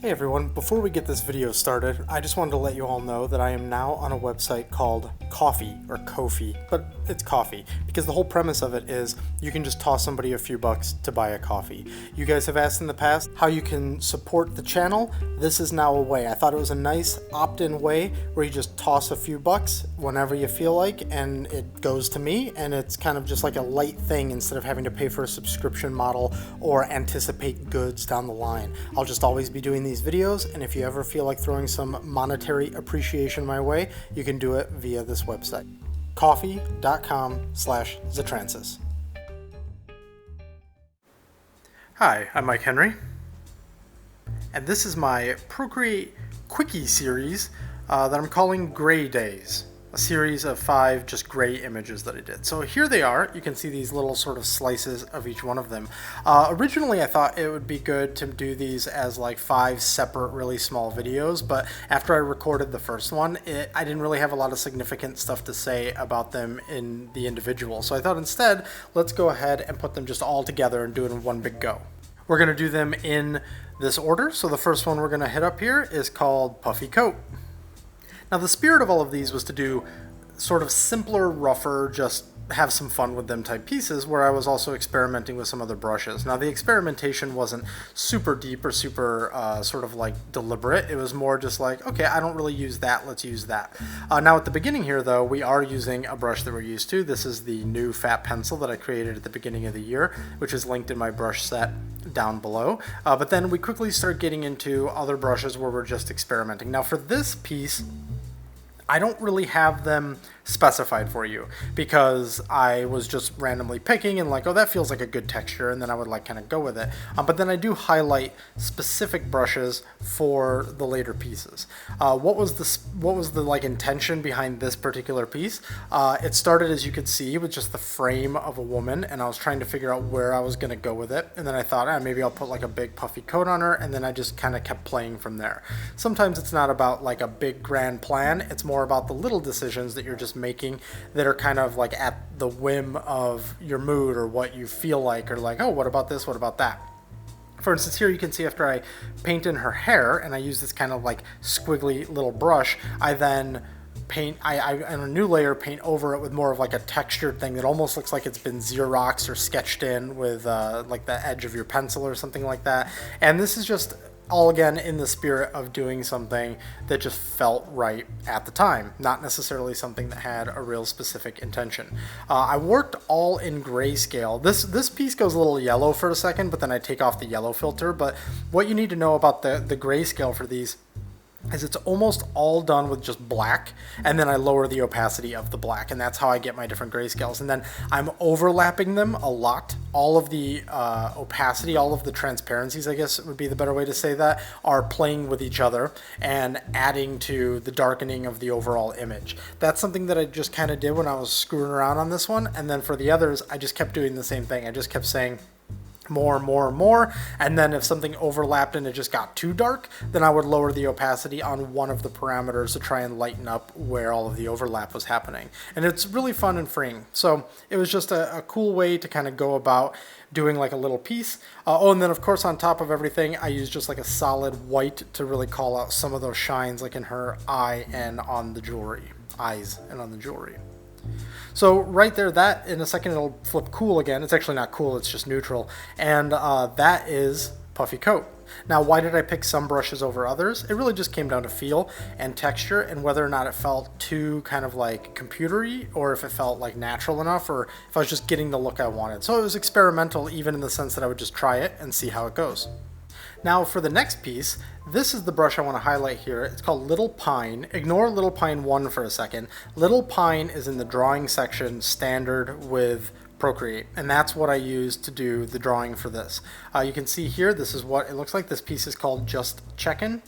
Hey everyone, before we get this video started, I just wanted to let you all know that I am now on a website called Coffee, or Ko-fi, but it's coffee, because the whole premise of it is you can just toss somebody a few bucks to buy a coffee. You guys have asked in the past how you can support the channel. This is now a way. I thought it was a nice opt-in way where you just toss a few bucks whenever you feel like, and it goes to me, and it's kind of just like a light thing instead of having to pay for a subscription model or anticipate goods down the line. I'll just always be doing these videos, and if you ever feel like throwing some monetary appreciation my way, you can do it via this website, coffee.com/Zatransis. Hi, I'm Mike Henry, and this is my Procreate Quickie series that I'm calling Gray Days. A series of 5 just gray images that I did. So here they are. You can see these little sort of slices of each one of them. Originally I thought it would be good to do these as like 5 separate really small videos, but after I recorded the first one, I didn't really have a lot of significant stuff to say about them in the individual. So I thought instead, let's go ahead and put them just all together and do it in one big go. We're going to do them in this order. So the first one we're going to hit up here is called Puffy Coat. Now the spirit of all of these was to do sort of simpler, rougher, just have some fun with them type pieces, where I was also experimenting with some other brushes. Now the experimentation wasn't super deep or super sort of like deliberate. It was more just like, okay, I don't really use that, let's use that. Now at the beginning here though, we are using a brush that we're used to. This is the new fat pencil that I created at the beginning of the year, which is linked in my brush set down below. But then we quickly start getting into other brushes where we're just experimenting. Now for this piece, I don't really have them specified for you because I was just randomly picking and like, oh, that feels like a good texture, and then I would like kind of go with it. But then I do highlight specific brushes for the later pieces. What was the like intention behind this particular piece? It started, as you could see, with just the frame of a woman, and I was trying to figure out where I was going to go with it, and then I thought, maybe I'll put like a big puffy coat on her, and then I just kind of kept playing from there. Sometimes it's not about like a big grand plan, it's more about the little decisions that you're just making that are kind of like at the whim of your mood or what you feel like, or like, oh, what about this, what about that. For instance, here you can see after I paint in her hair and I use this kind of like squiggly little brush, I then paint, I in a new layer paint over it with more of like a textured thing that almost looks like it's been Xeroxed or sketched in with like the edge of your pencil or something like that. And this is just all again in the spirit of doing something that just felt right at the time, not necessarily something that had a real specific intention. I worked all in grayscale. This piece goes a little yellow for a second, but then I take off the yellow filter. But what you need to know about the grayscale for these is it's almost all done with just black, and then I lower the opacity of the black, and that's how I get my different grayscales. And then I'm overlapping them a lot. All of the opacity, all of the transparencies, I guess would be the better way to say that, are playing with each other and adding to the darkening of the overall image. That's something that I just kind of did when I was screwing around on this one, and then for the others, I just kept doing the same thing. I just kept saying more, more, more, and then if something overlapped and it just got too dark, then I would lower the opacity on one of the parameters to try and lighten up where all of the overlap was happening. And it's really fun and freeing. So it was just a cool way to kind of go about doing like a little piece. Oh, and then of course on top of everything, I used just like a solid white to really call out some of those shines, like in her eye and on the jewelry, eyes and on the jewelry. So right there, that in a second it'll flip cool again. It's actually not cool, it's just neutral. And that is Puffy Coat. Now, why did I pick some brushes over others? It really just came down to feel and texture and whether or not it felt too kind of like computery, or if it felt like natural enough, or if I was just getting the look I wanted. So it was experimental, even in the sense that I would just try it and see how it goes. Now for the next piece, this is the brush I want to highlight here. It's called Little Pine. Ignore Little Pine 1 for a second. Little Pine is in the drawing section standard with Procreate, and that's what I used to do the drawing for this. You can see here, this is what it looks like. This piece is called Just Checkin.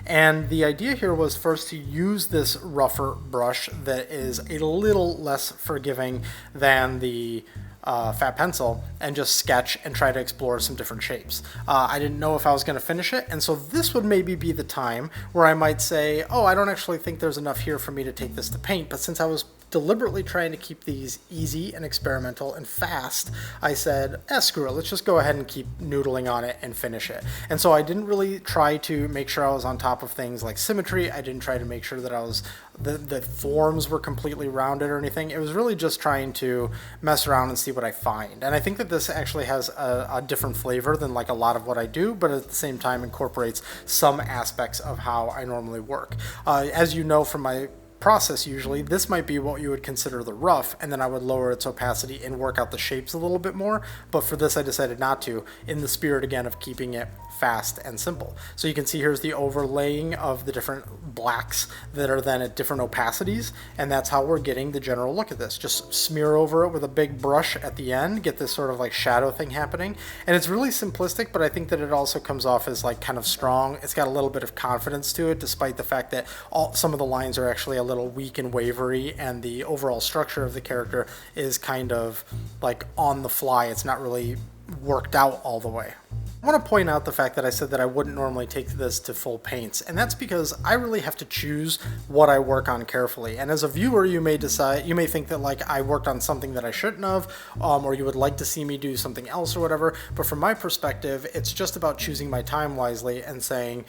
And the idea here was first to use this rougher brush that is a little less forgiving than the fat pencil and just sketch and try to explore some different shapes. I didn't know if I was going to finish it, and so this would maybe be the time where I might say, oh, I don't actually think there's enough here for me to take this to paint, but since I was deliberately trying to keep these easy and experimental and fast, I said, screw it, let's just go ahead and keep noodling on it and finish it. And so I didn't really try to make sure I was on top of things like symmetry. I didn't try to make sure that I was the forms were completely rounded or anything. It was really just trying to mess around and see what I find. And I think that this actually has a different flavor than like a lot of what I do, but at the same time incorporates some aspects of how I normally work. As you know from my process, usually this might be what you would consider the rough, and then I would lower its opacity and work out the shapes a little bit more. But for this I decided not to, in the spirit again of keeping it fast and simple. So you can see here's the overlaying of the different blacks that are then at different opacities, and that's how we're getting the general look of this. Just smear over it with a big brush at the end, get this sort of like shadow thing happening. And it's really simplistic, but I think that it also comes off as like kind of strong. It's got a little bit of confidence to it, despite the fact that some of the lines are actually a little weak and wavery, and the overall structure of the character is kind of like on the fly. It's not really worked out all the way. I want to point out the fact that I said that I wouldn't normally take this to full paints, and that's because I really have to choose what I work on carefully. And as a viewer, you may think that like I worked on something that I shouldn't have, or you would like to see me do something else or whatever. But from my perspective, it's just about choosing my time wisely and saying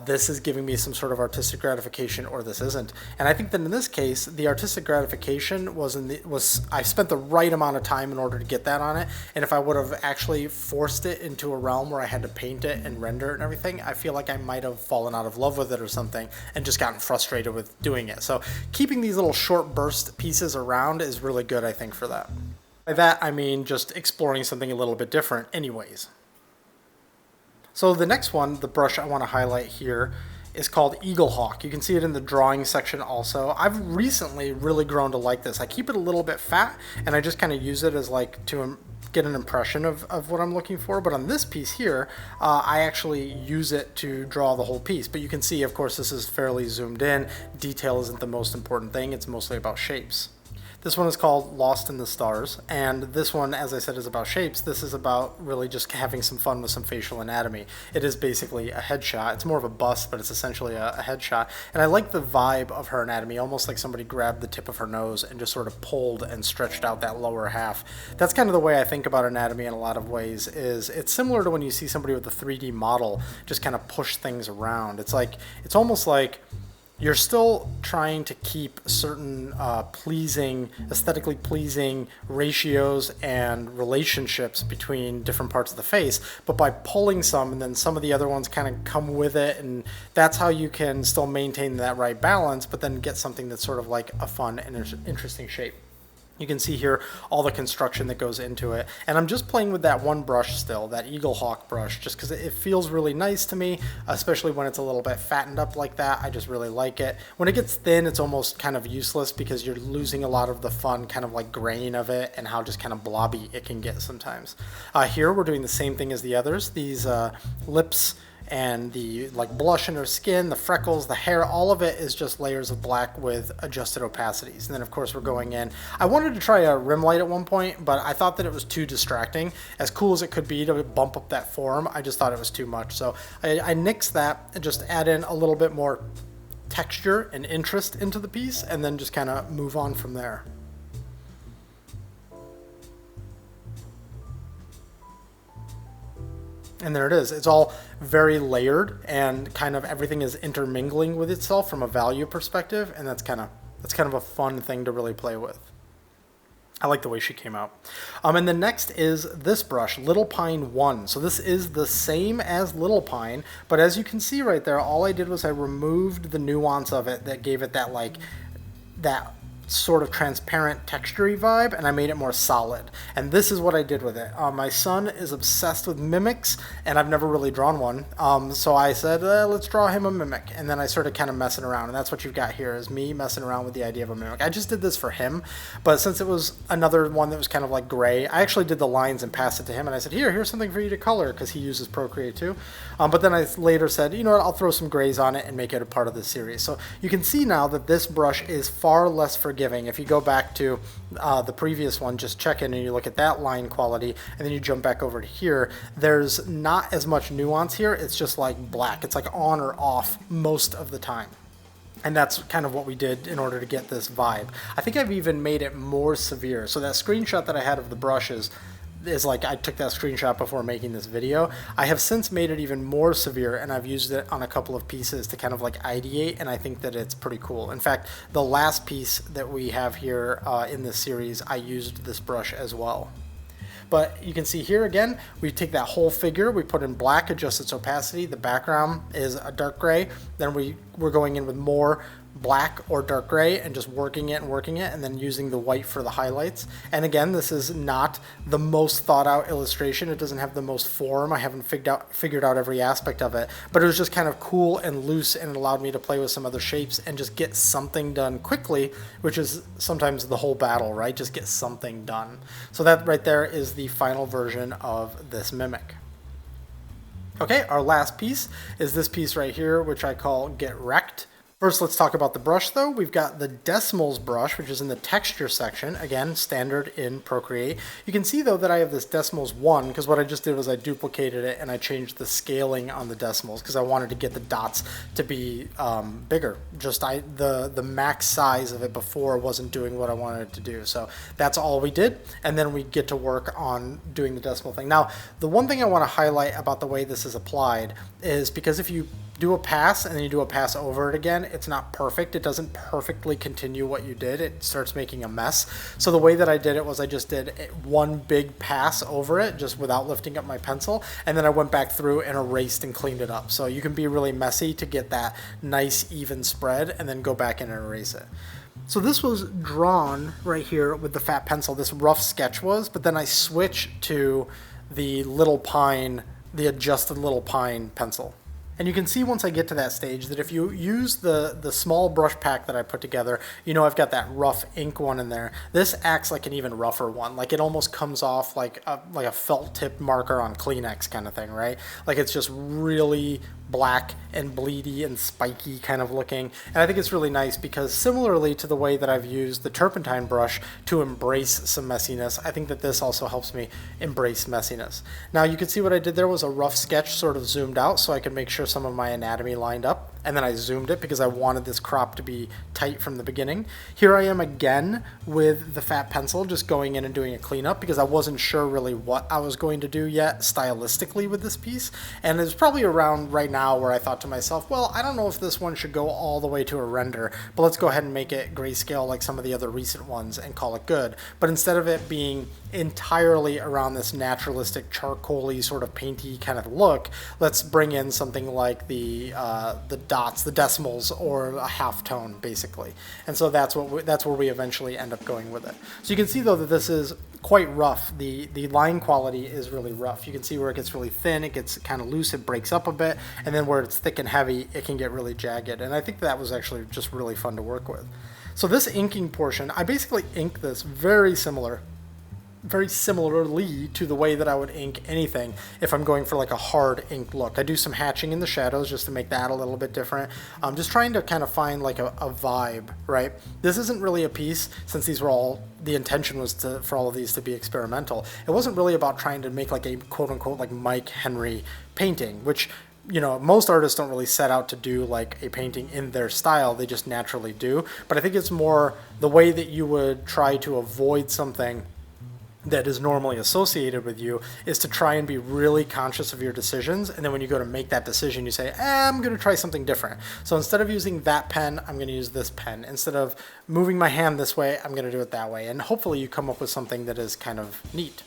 this is giving me some sort of artistic gratification or this isn't. And I think that in this case, the artistic gratification was I spent the right amount of time in order to get that on it. And if I would have actually forced it into a realm where I had to paint it and render it and everything, I feel like I might have fallen out of love with it or something and just gotten frustrated with doing it. So keeping these little short burst pieces around is really good, I think, for that. By that, I mean just exploring something a little bit different anyways. So the next one, the brush I want to highlight here, is called Eagle Hawk. You can see it in the drawing section also. I've recently really grown to like this. I keep it a little bit fat, and I just kind of use it as like to get an impression of what I'm looking for. But on this piece here, I actually use it to draw the whole piece. But you can see, of course, this is fairly zoomed in. Detail isn't the most important thing. It's mostly about shapes. This one is called Lost in the Stars, and this one, as I said, is about shapes. This is about really just having some fun with some facial anatomy. It is basically a headshot. It's more of a bust, but it's essentially a headshot. And I like the vibe of her anatomy, almost like somebody grabbed the tip of her nose and just sort of pulled and stretched out that lower half. That's kind of the way I think about anatomy in a lot of ways. Is it's similar to when you see somebody with a 3D model just kind of push things around. It's almost like you're still trying to keep certain aesthetically pleasing ratios and relationships between different parts of the face, but by pulling some and then some of the other ones kind of come with it, and that's how you can still maintain that right balance, but then get something that's sort of like a fun and interesting shape. You can see here all the construction that goes into it. And I'm just playing with that one brush still, that Eagle Hawk brush, just because it feels really nice to me, especially when it's a little bit fattened up like that. I just really like it. When it gets thin, it's almost kind of useless because you're losing a lot of the fun kind of like grain of it and how just kind of blobby it can get sometimes. Here we're doing the same thing as the others. These lips and the like blush in her skin, the freckles, the hair, all of it is just layers of black with adjusted opacities. And then of course we're going in. I wanted to try a rim light at one point, but I thought that it was too distracting. As cool as it could be to bump up that form, I just thought it was too much. So I nixed that and just add in a little bit more texture and interest into the piece, and then just kind of move on from there. And there it is. It's all very layered, and kind of everything is intermingling with itself from a value perspective, and that's kind of a fun thing to really play with. I like the way she came out. And the next is this brush, Little Pine 1. So this is the same as Little Pine, but as you can see right there, all I did was I removed the nuance of it that gave it that like that sort of transparent textury vibe, and I made it more solid. And this is what I did with it. My son is obsessed with mimics, and I've never really drawn one. So I said, let's draw him a mimic. And then I started kind of messing around, and that's what you've got here is me messing around with the idea of a mimic. I just did this for him, but since it was another one that was kind of like gray, I actually did the lines and passed it to him, and I said, here's something for you to color, because he uses Procreate too. But then I later said, you know what, I'll throw some grays on it and make it a part of the series. So you can see now that this brush is far less forgiving. If you go back to the previous one, just Checkin, and you look at that line quality, and then you jump back over to here, there's not as much nuance here. It's just like black. It's like on or off most of the time. And that's kind of what we did in order to get this vibe. I think I've even made it more severe. So that screenshot that I had of the brushes is like, I took that screenshot before making this video. I have since made it even more severe, and I've used it on a couple of pieces to kind of like ideate, and I think that it's pretty cool. In fact, the last piece that we have here in this series, I used this brush as well. But you can see here again, we take that whole figure, we put in black, adjust its opacity, the background is a dark gray, then we're going in with more black or dark gray and just working it, and then using the white for the highlights. And again, this is not the most thought out illustration. It doesn't have the most form. I haven't figured out every aspect of it, but it was just kind of cool and loose, and it allowed me to play with some other shapes and just get something done quickly, which is sometimes the whole battle, right? Just get something done. So that right there is the final version of this mimic. Okay, our last piece is this piece right here, which I call Get Wrecked. First, let's talk about the brush though. We've got the decimals brush, which is in the texture section, again, standard in Procreate. You can see though that I have this decimals 1, because what I just did was I duplicated it and I changed the scaling on the decimals because I wanted to get the dots to be bigger. Just the max size of it before wasn't doing what I wanted it to do. So that's all we did, and then we get to work on doing the decimal thing. Now, the one thing I want to highlight about the way this is applied is because if you do a pass and then you do a pass over it again, it's not perfect. It doesn't perfectly continue what you did. It starts making a mess. So the way that I did it was I just did one big pass over it just without lifting up my pencil, and then I went back through and erased and cleaned it up. So you can be really messy to get that nice even spread and then go back in and erase it. So this was drawn right here with the fat pencil, this rough sketch was, but then I switched to the little pine, the adjusted little pine pencil. And you can see once I get to that stage that if you use the small brush pack that I put together, you know I've got that rough ink one in there. This acts like an even rougher one. Like it almost comes off like a felt tip marker on Kleenex kind of thing, right? Like it's just really black and bleedy and spiky kind of looking. And I think it's really nice because similarly to the way that I've used the turpentine brush to embrace some messiness, I think that this also helps me embrace messiness. Now you can see what I did there was a rough sketch sort of zoomed out so I could make sure some of my anatomy lined up, and then I zoomed it because I wanted this crop to be tight from the beginning. Here I am again with the fat pencil just going in and doing a cleanup because I wasn't sure really what I was going to do yet stylistically with this piece, and it's probably around right now where I thought to myself, well, I don't know if this one should go all the way to a render, but let's go ahead and make it grayscale like some of the other recent ones and call it good. But instead of it being entirely around this naturalistic charcoal-y sort of painty kind of look, let's bring in something like the dots, the decimals, or a half-tone basically. And so that's where we eventually end up going with it. So you can see though that this is quite rough. The line quality is really rough. You can see where it gets really thin, it gets kind of loose, it breaks up a bit, and then where it's thick and heavy, it can get really jagged. And I think that was actually just really fun to work with. So this inking portion, I basically ink this very similarly to the way that I would ink anything if I'm going for like a hard ink look. I do some hatching in the shadows just to make that a little bit different. I'm just trying to kind of find like a vibe, right? This isn't really a piece, since these were all, the intention was for all of these to be experimental. It wasn't really about trying to make like a quote-unquote like Mike Henry painting, which, you know, most artists don't really set out to do like a painting in their style, they just naturally do. But I think it's more the way that you would try to avoid something that is normally associated with you is to try and be really conscious of your decisions, and then when you go to make that decision you say, I'm going to try something different. So instead of using that pen, I'm going to use this pen. Instead of moving my hand this way, I'm going to do it that way, and hopefully you come up with something that is kind of neat.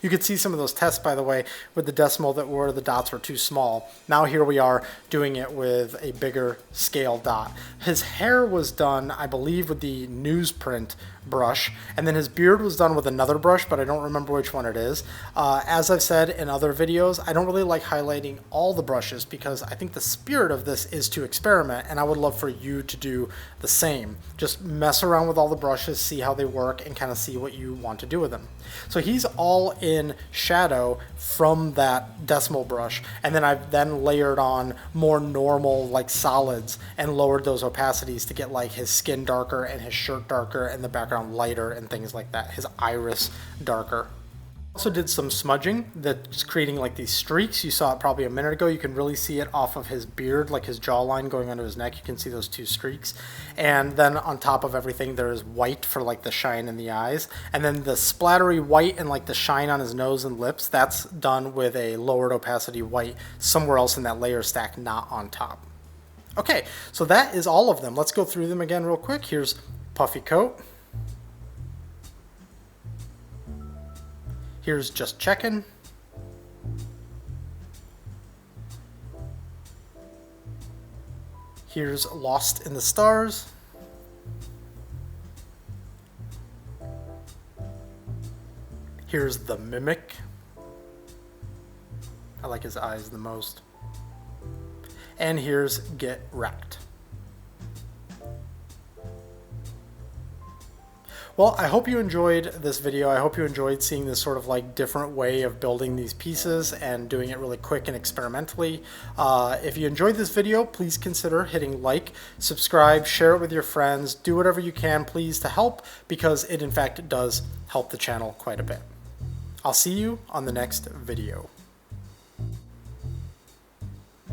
You could see some of those tests, by the way, with the decimal where the dots were too small. Now here we are doing it with a bigger scale dot. His hair was done, I believe, with the newsprint brush, and then his beard was done with another brush, but I don't remember which one it is. As I've said in other videos, I don't really like highlighting all the brushes because I think the spirit of this is to experiment, and I would love for you to do the same. Just mess around with all the brushes, see how they work, and kind of see what you want to do with them. So he's all in shadow from that decimal brush, and then I've then layered on more normal like solids and lowered those opacities to get like his skin darker and his shirt darker and the background lighter and things like that, his iris darker. Also did some smudging that's creating like these streaks. You saw it probably a minute ago. You can really see it off of his beard, like his jawline going under his neck. You can see those two streaks. And then on top of everything, there is white for like the shine in the eyes. And then the splattery white and like the shine on his nose and lips, that's done with a lowered opacity white somewhere else in that layer stack, not on top. Okay, so that is all of them. Let's go through them again real quick. Here's Puffy Coat. Here's just Checkin. Here's Lost in the Stars. Here's the Mimic. I like his eyes the most. And here's Get Wrecked. Well, I hope you enjoyed this video. I hope you enjoyed seeing this sort of like different way of building these pieces and doing it really quick and experimentally. If you enjoyed this video, please consider hitting like, subscribe, share it with your friends, do whatever you can, please, to help, because it in fact does help the channel quite a bit. I'll see you on the next video.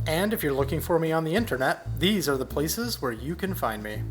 And if you're looking for me on the internet, these are the places where you can find me.